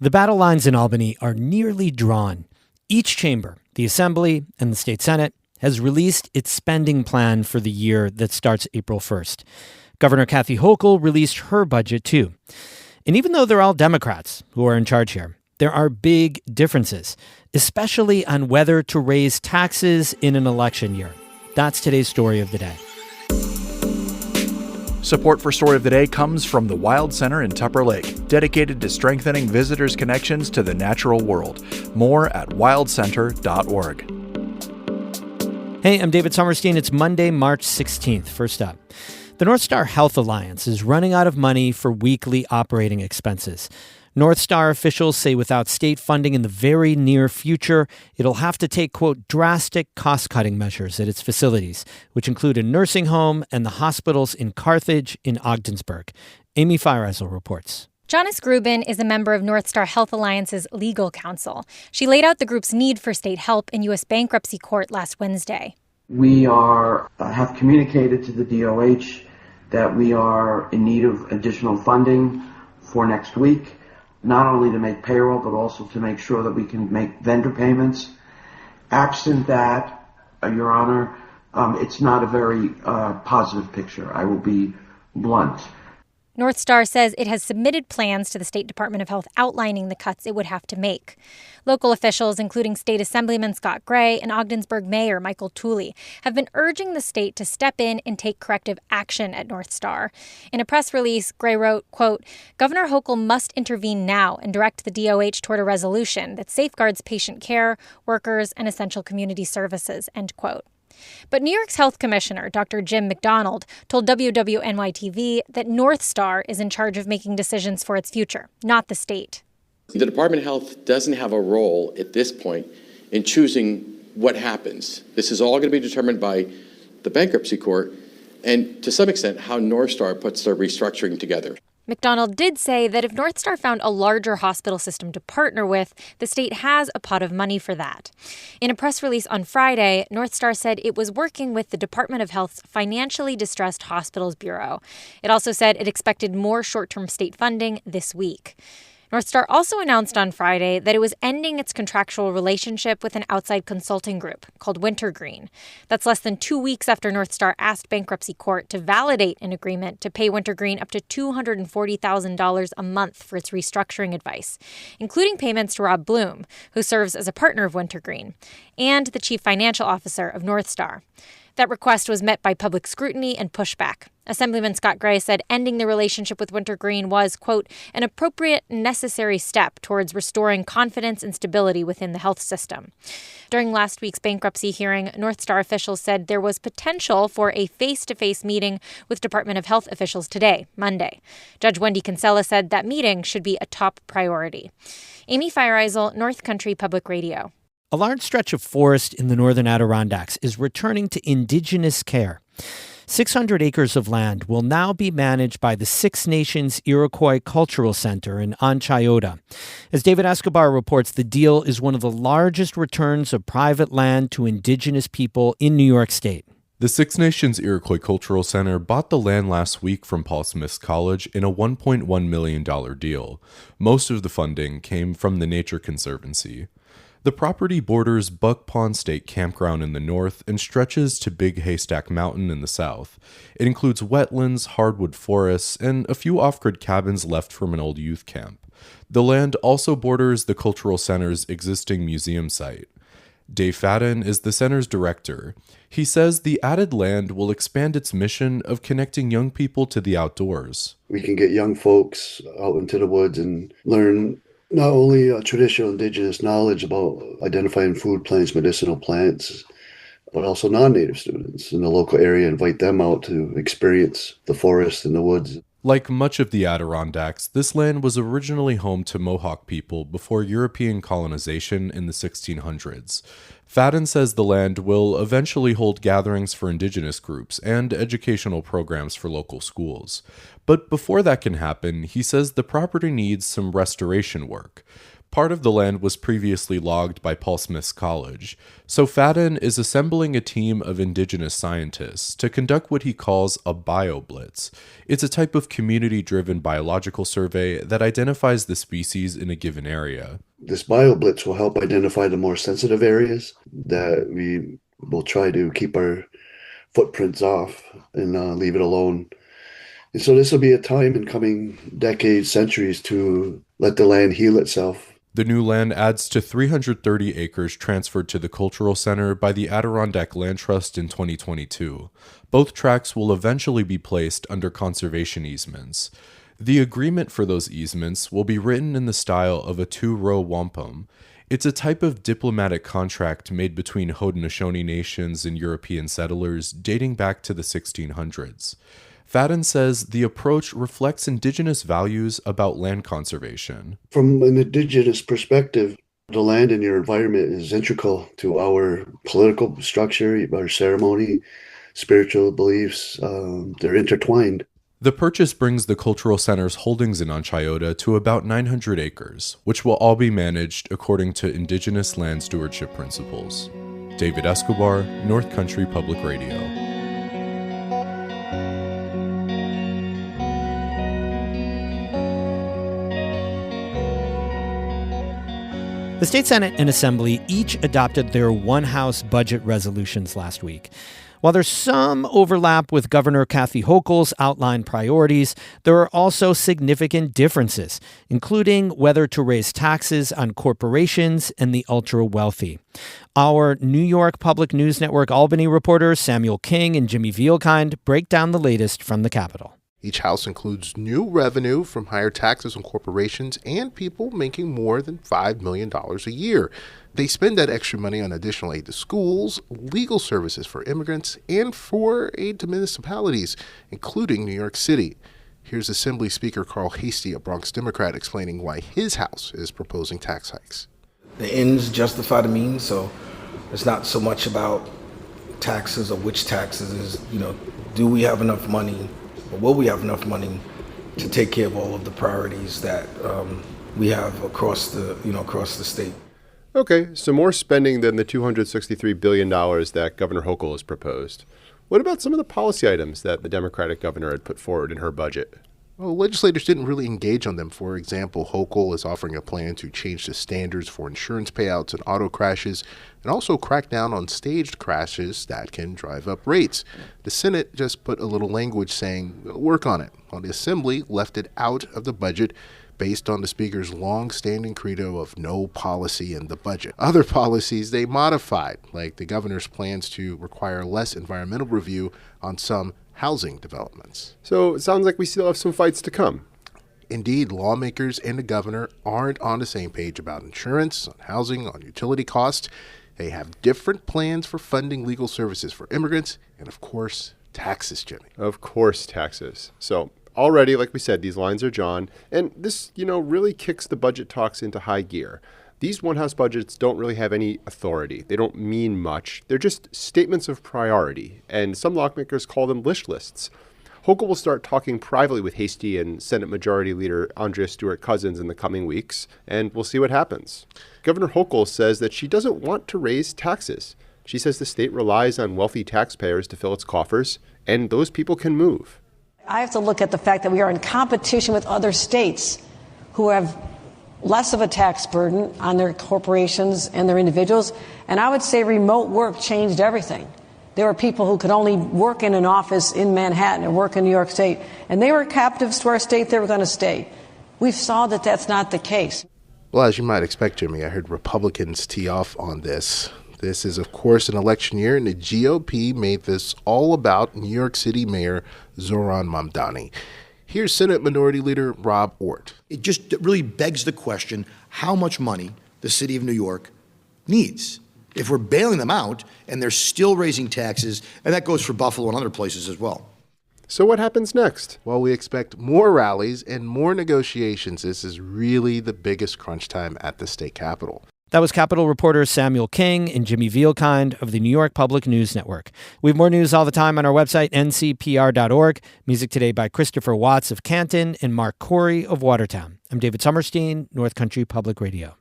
The battle lines in Albany are nearly drawn. Each chamber, the Assembly and the State Senate, has released its spending plan for the year that starts April 1st. Governor Kathy Hochul released her budget, too. And even though they're all Democrats who are in charge here, there are big differences, especially on whether to raise taxes in an election year. That's today's story of the day. Support for Story of the Day comes from the Wild Center in Tupper Lake, dedicated to strengthening visitors' connections to the natural world. More at wildcenter.org. Hey, I'm David Sommerstein. It's Monday, March 16th. First up, the North Star Health Alliance is running out of money for weekly operating expenses. North Star officials say without state funding in the very near future, it'll have to take, quote, drastic cost-cutting measures at its facilities, which include a nursing home and the hospitals in Carthage in Ogdensburg. Amy Feiereisel reports. Janice Grubin is a member of North Star Health Alliance's legal counsel. She laid out the group's need for state help in U.S. bankruptcy court last Wednesday. We have communicated to the DOH that we are in need of additional funding for next week, not only to make payroll, but also to make sure that we can make vendor payments. Absent that, Your Honor, it's not a very positive picture. I will be blunt. North Star says it has submitted plans to the State Department of Health outlining the cuts it would have to make. Local officials, including State Assemblyman Scott Gray and Ogdensburg Mayor Michael Tooley, have been urging the state to step in and take corrective action at North Star. In a press release, Gray wrote, quote, Governor Hochul must intervene now and direct the DOH toward a resolution that safeguards patient care, workers, and essential community services, end quote. But New York's health commissioner, Dr. Jim McDonald, told WWNY-TV that North Star is in charge of making decisions for its future, not the state. The Department of Health doesn't have a role at this point in choosing what happens. This is all going to be determined by the bankruptcy court and, to some extent, how North Star puts their restructuring together. McDonald did say that if North Star found a larger hospital system to partner with, the state has a pot of money for that. In a press release on Friday, North Star said it was working with the Department of Health's Financially Distressed Hospitals Bureau. It also said it expected more short-term state funding this week. North Star also announced on Friday that it was ending its contractual relationship with an outside consulting group called Wintergreen. That's less than 2 weeks after North Star asked bankruptcy court to validate an agreement to pay Wintergreen up to $240,000 a month for its restructuring advice, including payments to Rob Bloom, who serves as a partner of Wintergreen, and the chief financial officer of North Star. That request was met by public scrutiny and pushback. Assemblyman Scott Gray said ending the relationship with Wintergreen was, quote, an appropriate and necessary step towards restoring confidence and stability within the health system. During last week's bankruptcy hearing, North Star officials said there was potential for a face-to-face meeting with Department of Health officials today, Monday. Judge Wendy Kinsella said that meeting should be a top priority. Amy Feiereisel, North Country Public Radio. A large stretch of forest in the northern Adirondacks is returning to Indigenous care. 600 acres of land will now be managed by the Six Nations Iroquois Cultural Center in Onchayota. As David Escobar reports, the deal is one of the largest returns of private land to Indigenous people in New York State. The Six Nations Iroquois Cultural Center bought the land last week from Paul Smith's College in a $1.1 million deal. Most of the funding came from the Nature Conservancy. The property borders Buck Pond State Campground in the north and stretches to Big Haystack Mountain in the south. It includes wetlands, hardwood forests, and a few off-grid cabins left from an old youth camp. The land also borders the Cultural Center's existing museum site. Dave Fadden is the center's director. He says the added land will expand its mission of connecting young people to the outdoors. We can get young folks out into the woods and learn not only traditional Indigenous knowledge about identifying food plants, medicinal plants, but also non-Native students in the local area, invite them out to experience the forest and the woods. Like much of the Adirondacks, this land was originally home to Mohawk people before European colonization in the 1600s. Fadden says the land will eventually hold gatherings for Indigenous groups and educational programs for local schools. But before that can happen, he says the property needs some restoration work. Part of the land was previously logged by Paul Smith's college, so Fadden is assembling a team of Indigenous scientists to conduct what he calls a bioblitz. It's a type of community-driven biological survey that identifies the species in a given area. This bioblitz will help identify the more sensitive areas that we will try to keep our footprints off and leave it alone. And so this will be a time in coming decades, centuries to let the land heal itself. The new land adds to 330 acres transferred to the Cultural Center by the Adirondack Land Trust in 2022. Both tracts will eventually be placed under conservation easements. The agreement for those easements will be written in the style of a two-row wampum. It's a type of diplomatic contract made between Haudenosaunee nations and European settlers dating back to the 1600s. Fadden says the approach reflects Indigenous values about land conservation. From an Indigenous perspective, the land and your environment is integral to our political structure, our ceremony, spiritual beliefs. They're intertwined. The purchase brings the Cultural Center's holdings in Onchayota to about 900 acres, which will all be managed according to Indigenous land stewardship principles. David Escobar, North Country Public Radio. The State Senate and Assembly each adopted their one-house budget resolutions last week. While there's some overlap with Governor Kathy Hochul's outlined priorities, there are also significant differences, including whether to raise taxes on corporations and the ultra-wealthy. Our New York Public News Network Albany reporters Samuel King and Jimmy Vielkind break down the latest from the Capitol. Each house includes new revenue from higher taxes on corporations and people making more than $5 million a year. They spend that extra money on additional aid to schools, legal services for immigrants, and for aid to municipalities, including New York City. Here's Assembly Speaker Carl Hastie, a Bronx Democrat, explaining why his house is proposing tax hikes. The ends justify the means, so it's not so much about taxes or which taxes is, do we have enough money? Or will we have enough money to take care of all of the priorities that we have across the state? Okay, so more spending than the $263 billion that Governor Hochul has proposed. What about some of the policy items that the Democratic governor had put forward in her budget? Well, legislators didn't really engage on them. For example, Hochul is offering a plan to change the standards for insurance payouts and auto crashes, and also crack down on staged crashes that can drive up rates. The Senate just put a little language saying, work on it, while the Assembly left it out of the budget based on the Speaker's long-standing credo of no policy in the budget. Other policies they modified, like the governor's plans to require less environmental review on some housing developments. So it sounds like we still have some fights to come. Indeed, lawmakers and the governor aren't on the same page about insurance, on housing, on utility costs. They have different plans for funding legal services for immigrants, and of course, taxes, Jimmy. Of course, taxes. So already, like we said, these lines are drawn, and this, really kicks the budget talks into high gear. These one-house budgets don't really have any authority. They don't mean much. They're just statements of priority, and some lawmakers call them wish lists. Hochul will start talking privately with Hastie and Senate Majority Leader Andrea Stewart-Cousins in the coming weeks, and we'll see what happens. Governor Hochul says that she doesn't want to raise taxes. She says the state relies on wealthy taxpayers to fill its coffers, and those people can move. I have to look at the fact that we are in competition with other states who have less of a tax burden on their corporations and their individuals. And I would say remote work changed everything. There were people who could only work in an office in Manhattan or work in New York State, and they were captives to our state. They were going to stay. We saw that that's not the case. Well, as you might expect, Jimmy, I heard Republicans tee off on this. This is, of course, an election year, and the GOP made this all about New York City Mayor Zohran Mamdani. Here's Senate Minority Leader Rob Ortt. It just really begs the question how much money the city of New York needs. If we're bailing them out and they're still raising taxes, and that goes for Buffalo and other places as well. So what happens next? Well, we expect more rallies and more negotiations. This is really the biggest crunch time at the state capitol. That was Capitol reporters Samuel King and Jimmy Vielkind of the New York Public News Network. We have more news all the time on our website, ncpr.org. Music today by Christopher Watts of Canton and Mark Corey of Watertown. I'm David Summerstein, North Country Public Radio.